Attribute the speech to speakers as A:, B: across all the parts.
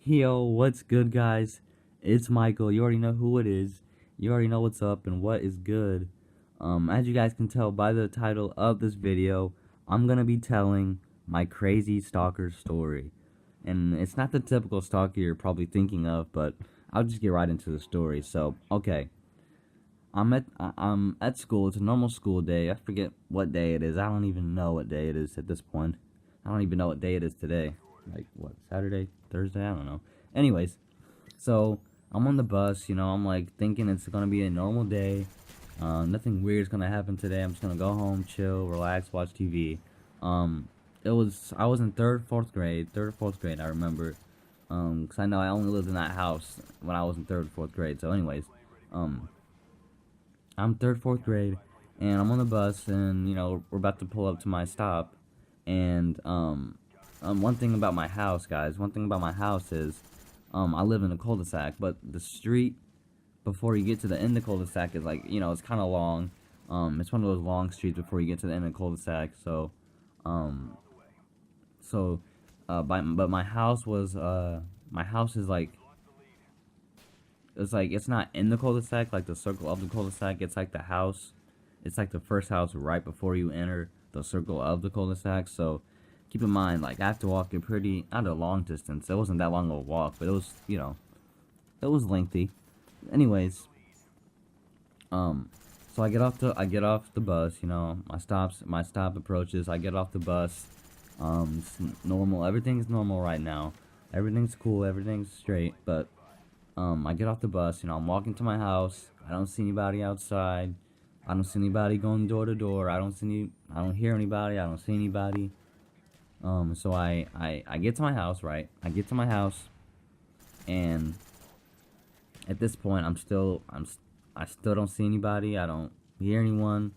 A: Yo, what's good, guys? It's Michael. You already know who it is. You already know what's up and what is good. As you guys can tell by the title of this video, I'm gonna be telling my crazy stalker story. And it's not the typical stalker you're probably thinking of, but I'll just get right into the story. So, okay. I'm at school. It's a normal school day. I forget what day it is. I don't even know what day it is at this point. I don't even know what day it is today. Like, what, Saturday? Thursday? I don't know. Anyways, so I'm on the bus, I'm like thinking it's gonna be a normal day. Nothing weird's gonna happen today. I'm just gonna go home, chill, relax, watch TV. Um, I was in third or fourth grade, I remember. 'Cause I know I only lived in that house when I was in third or fourth grade. So anyways, um, I'm third, fourth grade, and I'm on the bus, and we're about to pull up to my stop, and one thing about my house, guys, one thing about my house is, I live in a cul-de-sac, but the street before you get to the end of the cul-de-sac is like, it's kind of long. It's one of those long streets before you get to the end of the cul-de-sac. So, um, but my house is like, it's not in the cul-de-sac, like the circle of the cul-de-sac. It's like the house. It's like the first house right before you enter the circle of the cul-de-sac. So keep in mind, like, I have to walk a pretty, not a long distance. It wasn't that long of a walk, but it was, it was lengthy. Anyways, so I get off the bus. My stop approaches. I get off the bus. It's normal. Everything's normal right now. Everything's cool. Everything's straight. But I get off the bus, I'm walking to my house. I don't see anybody outside. I don't see anybody going door to door. I don't hear anybody. I don't see anybody. So I get to my house, right? I get to my house, and at this point, I still don't see anybody. I don't hear anyone.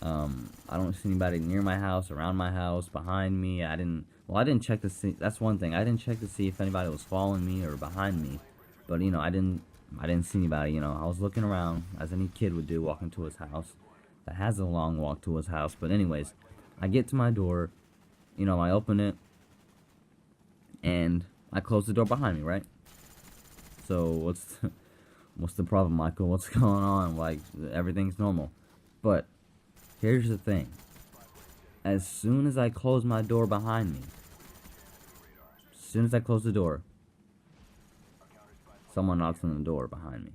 A: I don't see anybody near my house, around my house, behind me. I didn't check to see. That's one thing. I didn't check to see if anybody was following me or behind me. But I didn't see anybody. I was looking around as any kid would do, walking to his house. That has a long walk to his house. But anyways, I get to my door. I open it, and I close the door behind me. Right. So what's the problem, Michael? What's going on? Like, everything's normal. But here's the thing. As soon as I close my door behind me, as soon as I close the door, someone knocks on the door behind me.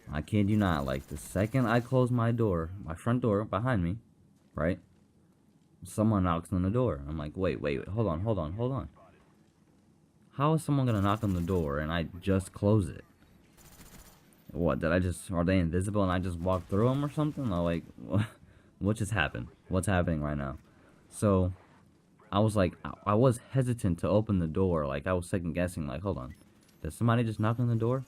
A: I kid you not, like, the second I close my door, my front door behind me, right? Someone knocks on the door. I'm like, wait, hold on. How is someone gonna knock on the door and I just close it? What, are they invisible and I just walk through them or something? Or like, what just happened? What's happening right now? So, I was like, I was hesitant to open the door. Like, I was second guessing, like, hold on. Did somebody just knock on the door?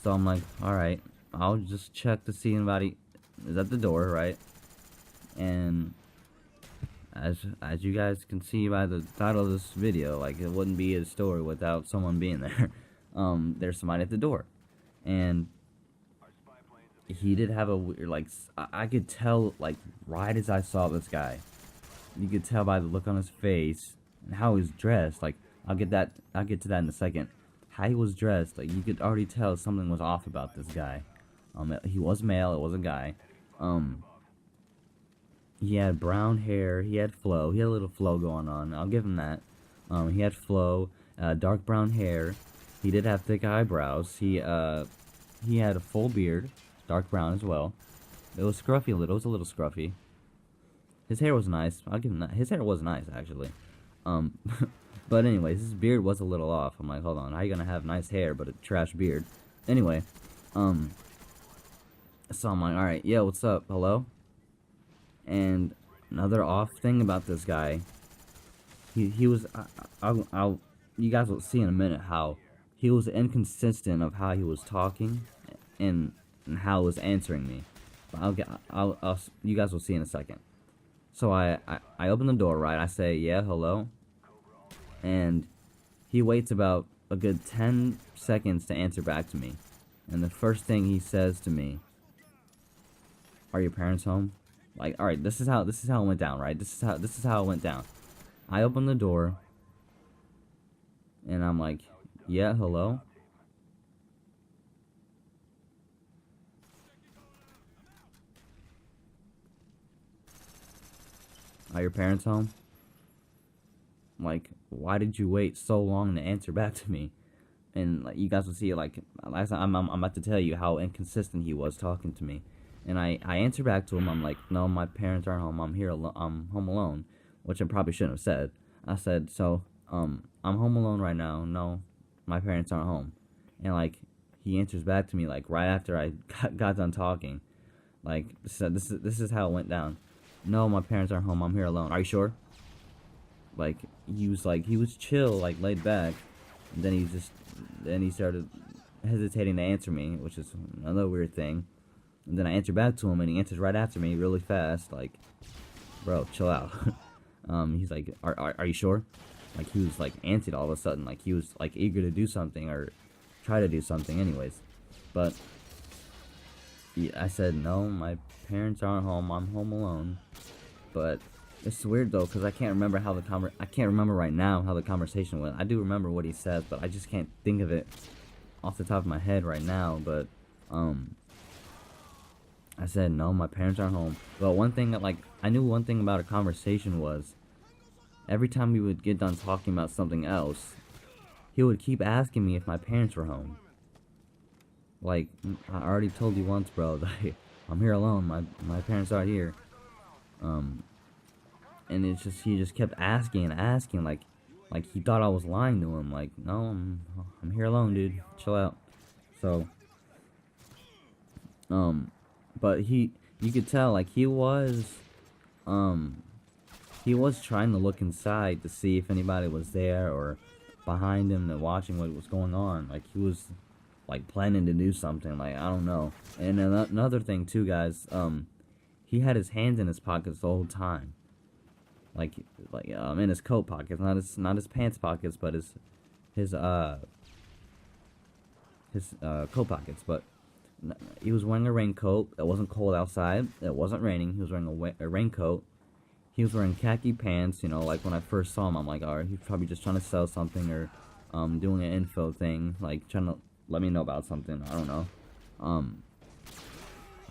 A: So I'm like, alright, I'll just check to see anybody is at the door, right? And as you guys can see by the title of this video, like, it wouldn't be a story without someone being there. There's somebody at the door. And he did have a weird, like, I could tell, like, right as I saw this guy, you could tell by the look on his face and how he's dressed. Like, I'll get to that in a second. How he was dressed, like, you could already tell something was off about this guy. He was male, it was a guy. He had brown hair, he had flow, he had a little flow going on, I'll give him that. He had flow, dark brown hair, he did have thick eyebrows, he had a full beard, dark brown as well. It was scruffy a little, it was a little scruffy. His hair was nice, I'll give him that, his hair was nice, actually. But anyways, his beard was a little off. I'm like, hold on, how you gonna have nice hair but a trash beard? Anyway, so I'm like, alright, yeah, what's up, hello? And another off thing about this guy, he was, you guys will see in a minute how he was inconsistent of how he was talking and how he was answering me. But you guys will see in a second. So I open the door, right? I say, yeah, hello. And he waits about a good 10 seconds to answer back to me. And the first thing he says to me, are your parents home? Like, alright, this is how it went down, right? This is how it went down. I open the door, And I'm like, yeah, hello? Are your parents home? Like, why did you wait so long to answer back to me? And like, you guys will see, like, I'm about to tell you how inconsistent he was talking to me. And I answer back to him. I'm like, no, my parents aren't home. I'm home alone, which I probably shouldn't have said. I said, so, I'm home alone right now. No, my parents aren't home. And like, he answers back to me like right after I got done talking. Like, so this is how it went down. No, my parents aren't home. I'm here alone. Are you sure? Like, he was chill, like laid back. And then he started hesitating to answer me, which is another weird thing. And then I answer back to him, and he answers right after me, really fast. Like, bro, chill out. He's like, are you sure? Like, he was like antsy all of a sudden. Like, he was like eager to do something or try to do something, anyways. But yeah, I said no, my parents aren't home. I'm home alone. But it's weird though, because I can't remember I can't remember right now how the conversation went. I do remember what he said, but I just can't think of it off the top of my head right now. But I said no, my parents aren't home. But one thing that, like, I knew one thing about a conversation was every time we would get done talking about something else, he would keep asking me if my parents were home. Like, I already told you once, bro, that I'm here alone. My parents aren't here. And it's just, he just kept asking and asking, like he thought I was lying to him. Like, no, I'm here alone, dude. Chill out. So, but you could tell, like, he was trying to look inside to see if anybody was there or behind him and watching what was going on. Like, he was like planning to do something. Like, I don't know. And another thing too, guys. He had his hands in his pockets the whole time. Like in his coat pockets, not his pants pockets, but his coat pockets. But he was wearing a raincoat. It wasn't cold outside. It wasn't raining. He was wearing a raincoat. He was wearing khaki pants. You know, like when I first saw him, I'm like, all right, he's probably just trying to sell something or doing an info thing, like trying to let me know about something. I don't know.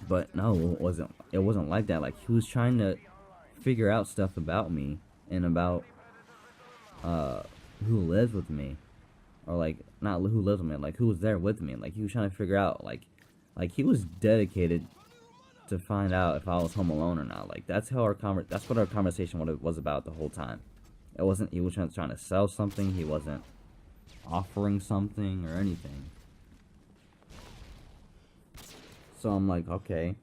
A: But no, it wasn't like that. Like, he was trying to figure out stuff about me and about who lives with me, or like not who lives with me, like who was there with me. Like, he was trying to figure out like he was dedicated to find out if I was home alone or not. Like, that's what our conversation was about the whole time. It wasn't he was trying to sell something. He wasn't offering something or anything. So I'm like, okay.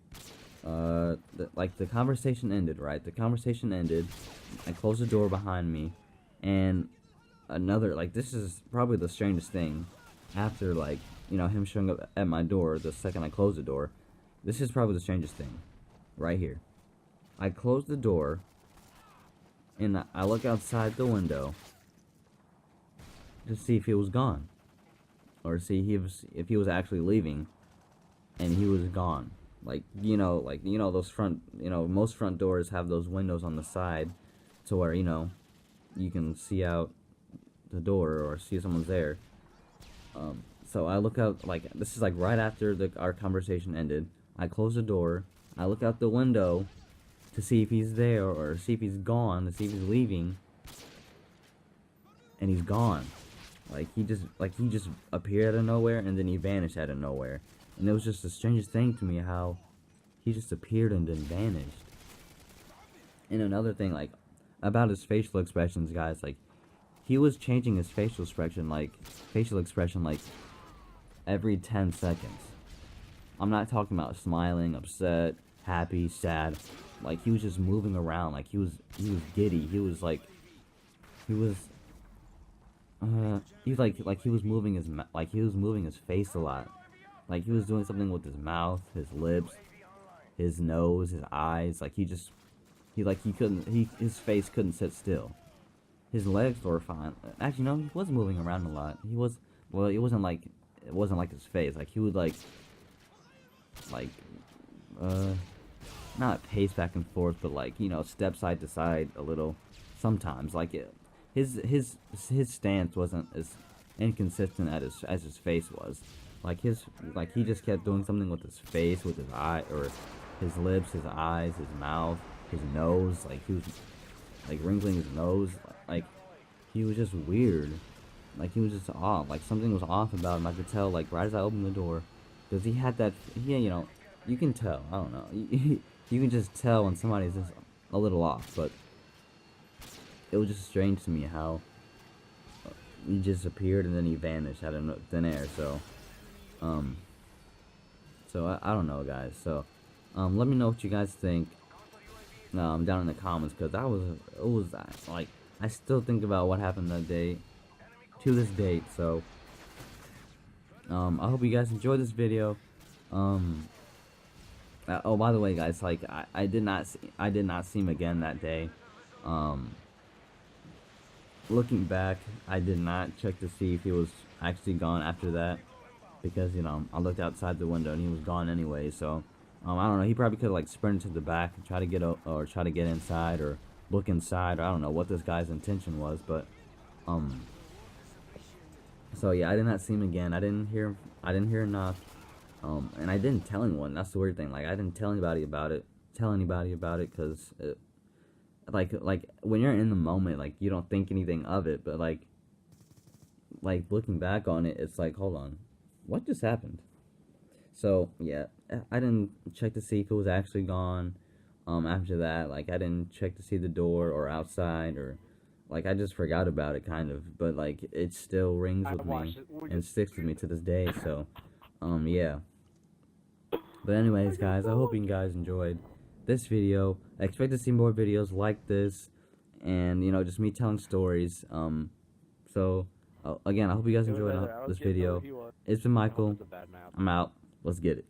A: The conversation ended, right? The conversation ended. I closed the door behind me, and this is probably the strangest thing. After, like, you know, him showing up at my door the second I closed the door, this is probably the strangest thing, right here. I closed the door, and I look outside the window to see if he was gone, or see if he was actually leaving, and he was gone. Like, those most front doors have those windows on the side to where, you can see out the door or see someone's there. So I look out, like, this is like right after our conversation ended. I close the door. I look out the window to see if he's there or see if he's gone, to see if he's leaving. And he's gone. He just appeared out of nowhere, and then he vanished out of nowhere. And it was just the strangest thing to me how he just appeared and then vanished. And another thing, like, about his facial expressions, guys, like, he was changing his facial expression, like, every 10 seconds. I'm not talking about smiling, upset, happy, sad. Like, he was just moving around. Like, he was giddy. He was moving his face a lot. Like, he was doing something with his mouth, his lips, his nose, his eyes. Like, his face couldn't sit still. His legs were fine. Actually, no, he was moving around a lot. It wasn't like his face. Like, he would not pace back and forth, but step side to side a little sometimes. Like, his stance wasn't as inconsistent as his face was. Like he just kept doing something with his face, with his eye or his lips, his eyes, his mouth, his nose. Like he was like wrinkling his nose. Like he was just weird. Like he was just off. Like something was off about him. I could tell. Like right as I opened the door, because he had that. You know, you can tell. I don't know. You can just tell when somebody's just a little off. But it was just strange to me how he just appeared and then he vanished out of thin air. Um, I don't know, guys. Let me know what you guys think down in the comments, because it was like I still think about what happened that day to this date. I hope you guys enjoyed this video. Oh, by the way, guys, like I did not see him again that day. Looking back, I did not check to see if he was actually gone after that, because you know I looked outside the window and he was gone anyway. So I don't know. He probably could have like sprinted to the back and try to get inside or look inside. Or I don't know what this guy's intention was, but so yeah, I did not see him again. I didn't hear enough. And I didn't tell anyone. That's the weird thing. Like I didn't tell anybody about it. Because like when you're in the moment, like you don't think anything of it. But like looking back on it, it's like, hold on, what just happened? So yeah, I didn't check to see if it was actually gone. After that, like I didn't check to see the door or outside, or like I just forgot about it kind of. But like it still rings with me and sticks with me to this day. So yeah. But anyways, guys, I hope you guys enjoyed this video. I expect to see more videos like this, and you know, just me telling stories. Again, I hope you guys enjoyed this video. It's been Michael. I'm out. Let's get it.